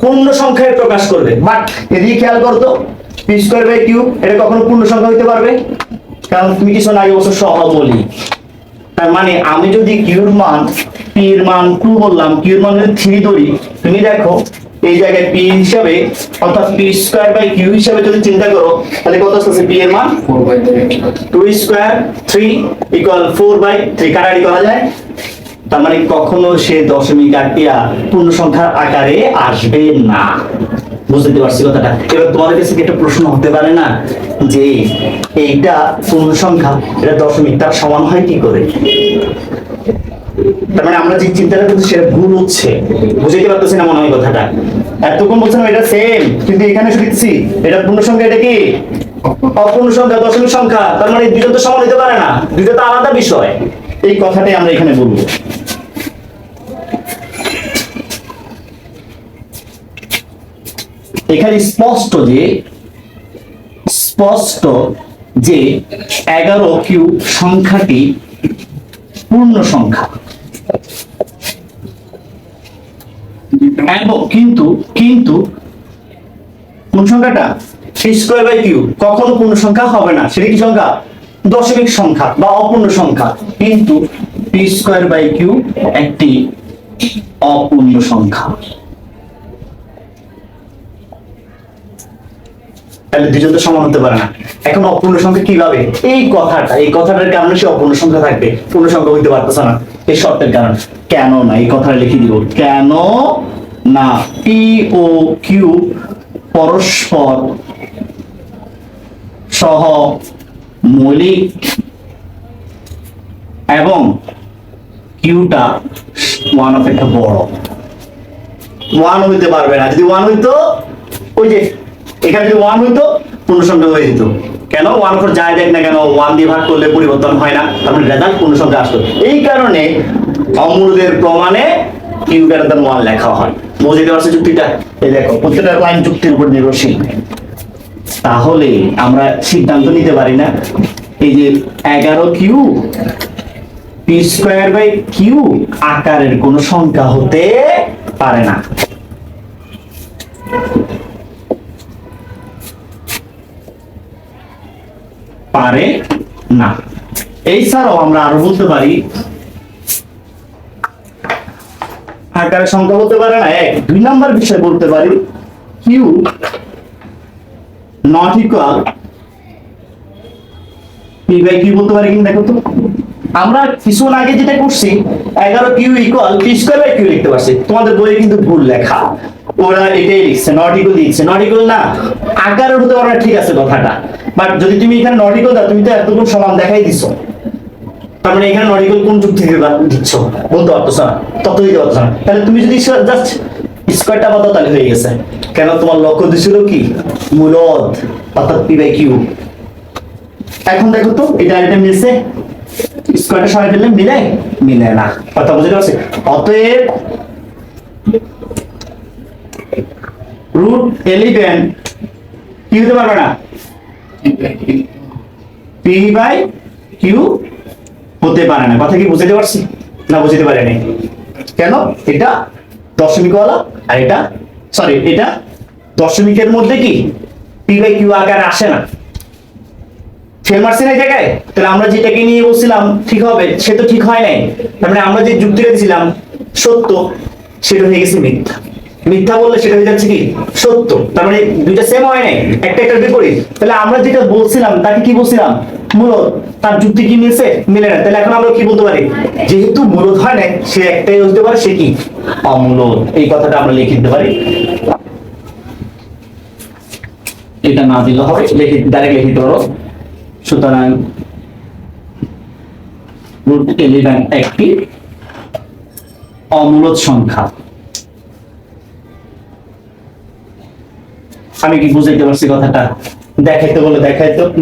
পূর্ণ সংখ্যায় প্রকাশ করবে। বাট এদিকে খেয়াল করতো, পি স্কয়ার বাই কিউ এটা কখনো পূর্ণ সংখ্যা হইতে পারবে, কারণ তুমি কিছু আগে বলছো সহমৌলিক। তার মানে আমি যদি কিউর মান, পি এর মান 2 বললাম, কিউর মান যদি 3 ধরি, তুমি দেখো এই জায়গায় পি হিসাবে অর্থাৎ পি স্কয়ার বাই কিউ হিসাবে যদি চিন্তা করো, তাহলে কত আসছে? পি এর মান 2 স্কয়ার 3 ইকুয়াল 4/3 কাটাকাটি করা যায়। তার মানে কখনো সে দশমিক আঁকিয়া পূর্ণ সংখ্যার আকারে আসবে না। বুঝতে পারছি কথাটা? এবার তোমাদের কাছে একটা প্রশ্ন হতে পারে না যে এইটা পূর্ণ সংখ্যা, এটা দশমিক, তার সমান হয় কি করে? তার মানে আমরা যে চিন্তাটা করছি সেটা ভুল হচ্ছে। বুঝতে পারতেছি না মনে হয় কথাটা? এতক্ষণ বলছিলাম এটা সেম, কিন্তু এখানে দেখছি এটা পূর্ণ সংখ্যা, এটা কি অপূর্ণ সংখ্যা, দশমিক সংখ্যা। তার মানে দুটো তো সমান হতে পারে না, দুটো তো আলাদা বিষয়। এই কথাটাই আমরা এখানে বলবো। এখানে স্পষ্ট যে 11 কিউ সংখ্যাটি পূর্ণ সংখ্যা, এবং কিন্তু কোন সংখ্যাটা? পি স্কয়ার বাই কিউ কখনো পূর্ণ সংখ্যা হবে না। সেটা কি সংখ্যা? দশমিক সংখ্যা বা অপূর্ণ সংখ্যা। কিন্তু পি স্কয়ার বাই কিউ একটি অপূর্ণ সংখ্যা। তাহলে দুজন তো সমান হতে পারে না। এখন অপূর্ণ সংখ্যা কিভাবে? এই কথাটার কারণে সে অপূর্ণ সংখ্যা থাকবে, পূর্ণ সংখ্যা হইতে পারতেছে না। এই শর্তের কারণ। কেন না, এই কথাটা লিখে দিব। কেন না পি ও কিউ পরস্পর সহমৌলিক এবং কিউটা 1 অপেক্ষা বড়। 1 হইতে পারবে না। যদি 1 হইতো, ওই যে এখানে যদি 1 হইতো পূর্ণ সংখ্যা হয়ে যেত। কেন? 1 উপর যায় দেখ না কেন, 1 দিয়ে ভাগ করলে পরিবর্তন হয় না, তার মানে রেজাল্ট পূর্ণ সংখ্যা আসতো। এই কারণে অমূলদের প্রমাণে কিউ গ্রেটার দ্যান 1 লেখা হয়। বুঝতে পারছো যুক্তিটা? এই দেখো প্রত্যেকটা লাইন যুক্তির উপর নির্ভরশীল। তাহলে আমরা সিদ্ধান্ত নিতে পারি না এই যে 11 Q P square by Q আকারের কোন সংখ্যা হতে পারে না। পারে না। এছাড়াও আমরা আরো বলতে পারি আকারের সংখ্যা বলতে পারে না। এক। 2 নাম্বার বিষয় বলতে পারি Q not equal P by Q বলতে পারি। কিন্তু দেখো তো আমরা কিছুক্ষণ আগে যেটা করছি 11 Q equal P square by Q লিখতে পারছি। তোমাদের বইয়ে কিন্তু ভুল লেখা, ওরা এটাই লিখছে, নট ইকুয়াল লিখছে। নট ইকুয়াল না, আকারের হতে পারে না, ঠিক আছে কথাটা। বাট যদি তুমি এখানে নট ইকুয়াল দাও, তুমি তো এতক্ষণ সমান দেখাই দিছো। তার মানে এখানে নট ইকুয়াল কোন যুক্তি দিয়ে দিচ্ছ বলতে পারতেছ না, তত দিতে পারতেছ না। তাহলে তুমি যদি জাস্ট স্কয়ারটা বাতাও তাহলে হয়ে গেছে। কেন? তোমার লক্ষ্য দিছিল কি? মূলদ অর্থাৎ পি বাই কিউ। এখন দেখো তো এটা এটা মিলছে, স্কয়ারটা সরাই ফেললে মিলে না। কথা বুঝতে পারছি? অতএব √11 কি হতে পারবে না? পি বাই কিউ হতে পারে না। কথা কি বুঝতে পারছি না? বুঝতে পারে নাই। কেন? এটা দশমিকওয়ালা আর এটা এটা দশমিকের মধ্যে কি পি বাই কিউ আকারে আসে না। ফেল মারছি না এই জায়গায়? তাহলে আমরা যেটাকে নিয়ে বলছিলাম ঠিক হবে, সে তো ঠিক হয় নাই। তার মানে আমরা যে যুক্তিটা দিয়েছিলাম সত্য, সেটা হয়ে গেছে মিথ্যা। মিথ্যা বললে সেটা হয়ে যাচ্ছে কি? সত্য। তার মানে দুইটা সেম হয় নাই, একটা একটা বিপরীত। তাহলে আমরা যেটা বলছিলাম তাকে কি বলছিলাম? মূলত। তার যুক্তি কি মিলছে? মিলে না। তাহলে এখন আমরা কি বলতে পারি? যেহেতু মূলত হয় নাই, সে একটাই হতে পারে, সে কি? অমূলত। এই কথাটা আমরা লিখে দিতে পারি। এটা না দিলে হবে, ডাইরেক্ট লিখে দিতে পারো। সুতরাং √11 একটি অমূলদ সংখ্যা। আমি কি বুঝাইতে পারছি কথাটা? দেখাইতে বলে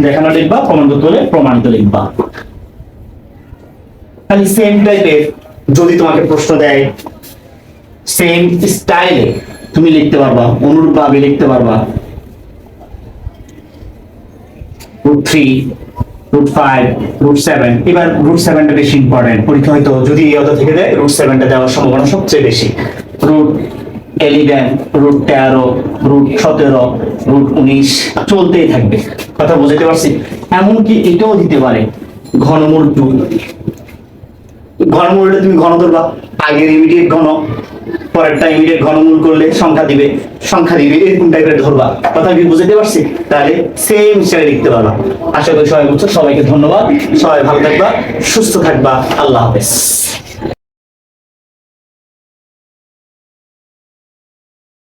দেখানো লিখবা, প্রমাণ করতে বলে প্রমাণিত লিখবা। খালি সেম টাইপের যদি তোমাকে প্রশ্ন দেয়, সেম স্টাইলে তুমি লিখতে পারবা, অনুরূপভাবে লিখতে পারবা। √3, √5, √7। এবার √7টা বেশি ইম্পর্টেন্ট, পরীক্ষা হয়তো যদি এই অধ্যায় থেকে দেয় √7টা দেওয়ার সম্ভাবনা সবচেয়ে বেশি। √11, √13, √17, √19 চলতেই থাকবে। কথা বুঝতে পারছি? এমনকি এটাও দিতে পারে ঘনমূল 2। ঘনমূলটা তুমি ঘন ধরবা, আগের ইমিডিয়েট ঘন, পরেরটা ইমিডিয়েট ঘনমূল করলে সংখ্যা দিবে, এরকম টাইপের ধরবা। কথা কি বুঝতে পারছি? তাহলে সেম হিসাবে লিখতে পারবা। আশা করি সবাই বুঝছো। সবাইকে ধন্যবাদ, সবাই ভালো থাকবা, সুস্থ থাকবা। আল্লাহ হাফেজ।